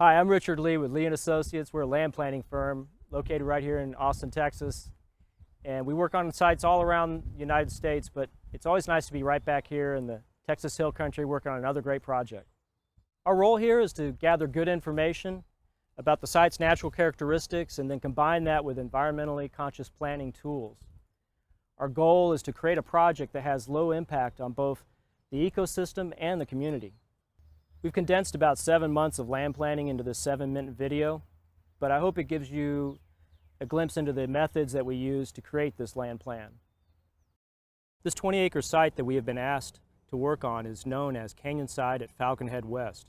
Hi, I'm Richard Lee with Lee & Associates. We're a land planning firm located right here in Austin, Texas. And we work on sites all around the United States, but it's always nice to be right back here in the Texas Hill Country working on another great project. Our role here is to gather good information about the site's natural characteristics and then combine that with environmentally conscious planning tools. Our goal is to create a project that has low impact on both the ecosystem and the community. We've condensed about 7 months of land planning into this 7-minute video, but I hope it gives you a glimpse into the methods that we use to create this land plan. This 20-acre site that we have been asked to work on is known as Canyonside at Falconhead West.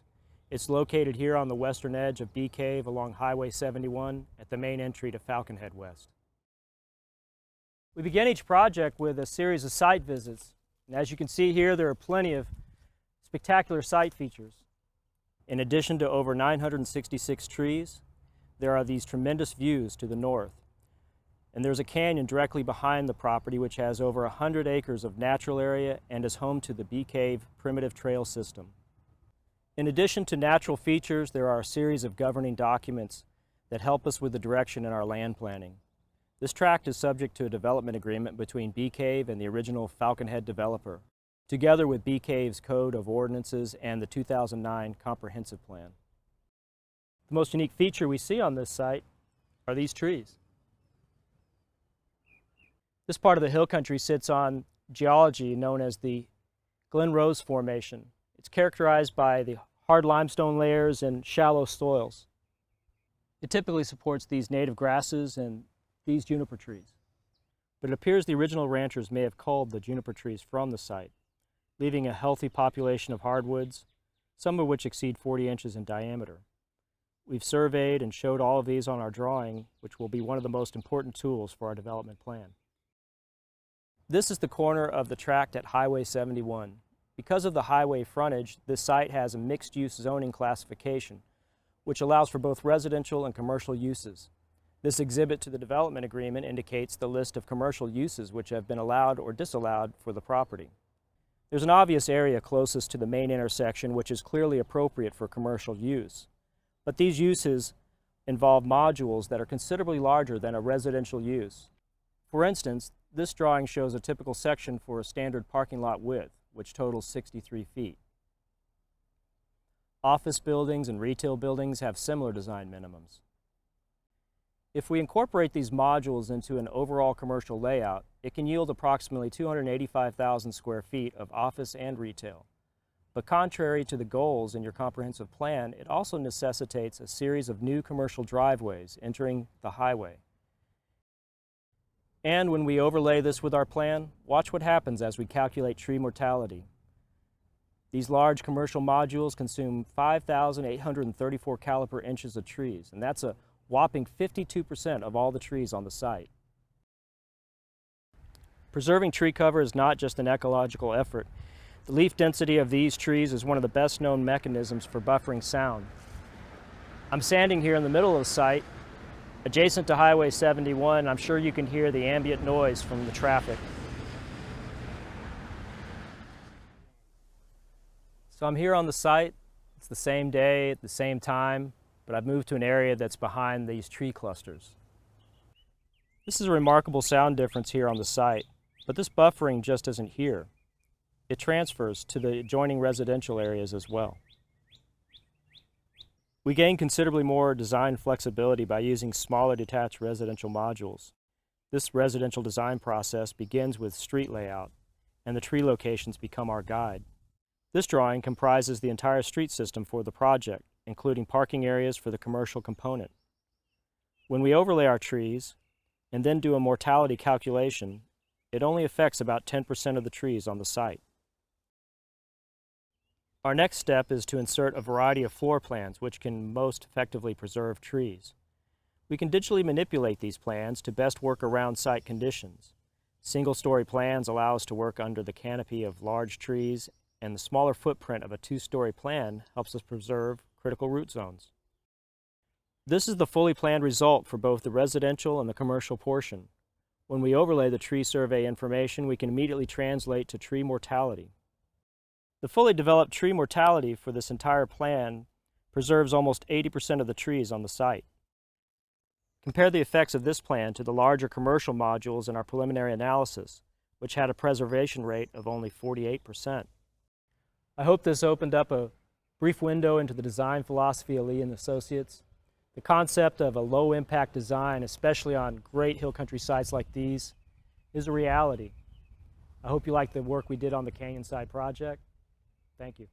It's located here on the western edge of Bee Cave along Highway 71 at the main entry to Falconhead West. We begin each project with a series of site visits, and as you can see here, there are plenty of spectacular site features. In addition to over 966 trees, there are these tremendous views to the north. And there's a canyon directly behind the property which has over 100 acres of natural area and is home to the Bee Cave Primitive Trail System. In addition to natural features, there are a series of governing documents that help us with the direction in our land planning. This tract is subject to a development agreement between Bee Cave and the original Falconhead developer, together with Bee Cave's Code of Ordinances and the 2009 Comprehensive Plan. The most unique feature we see on this site are these trees. This part of the hill country sits on geology known as the Glen Rose Formation. It's characterized by the hard limestone layers and shallow soils. It typically supports these native grasses and these juniper trees. But it appears the original ranchers may have culled the juniper trees from the site, leaving a healthy population of hardwoods, some of which exceed 40 inches in diameter. We've surveyed and showed all of these on our drawing, which will be one of the most important tools for our development plan. This is the corner of the tract at Highway 71. Because of the highway frontage, this site has a mixed-use zoning classification, which allows for both residential and commercial uses. This exhibit to the development agreement indicates the list of commercial uses which have been allowed or disallowed for the property. There's an obvious area closest to the main intersection which is clearly appropriate for commercial use. But these uses involve modules that are considerably larger than a residential use. For instance, this drawing shows a typical section for a standard parking lot width, which totals 63 feet. Office buildings and retail buildings have similar design minimums. If we incorporate these modules into an overall commercial layout, it can yield approximately 285,000 square feet of office and retail. But contrary to the goals in your comprehensive plan, it also necessitates a series of new commercial driveways entering the highway. And when we overlay this with our plan, watch what happens as we calculate tree mortality. These large commercial modules consume 5,834 caliper inches of trees, and that's a whopping 52% of all the trees on the site. Preserving tree cover is not just an ecological effort. The leaf density of these trees is one of the best known mechanisms for buffering sound. I'm standing here in the middle of the site, adjacent to Highway 71, and I'm sure you can hear the ambient noise from the traffic. So I'm here on the site. It's the same day at the same time, but I've moved to an area that's behind these tree clusters. This is a remarkable sound difference here on the site, but this buffering just isn't here. It transfers to the adjoining residential areas as well. We gain considerably more design flexibility by using smaller detached residential modules. This residential design process begins with street layout, and the tree locations become our guide. This drawing comprises the entire street system for the project, including parking areas for the commercial component. When we overlay our trees and then do a mortality calculation, it only affects about 10% of the trees on the site. Our next step is to insert a variety of floor plans which can most effectively preserve trees. We can digitally manipulate these plans to best work around site conditions. Single-story plans allow us to work under the canopy of large trees, and the smaller footprint of a two-story plan helps us preserve critical root zones. This is the fully planned result for both the residential and the commercial portion. When we overlay the tree survey information, we can immediately translate to tree mortality. The fully developed tree mortality for this entire plan preserves almost 80% of the trees on the site. Compare the effects of this plan to the larger commercial modules in our preliminary analysis, which had a preservation rate of only 48%. I hope this opened up a brief window into the design philosophy of Lee and Associates. The concept of a low-impact design, especially on great hill country sites like these, is a reality. I hope you like the work we did on the Canyonside project. Thank you.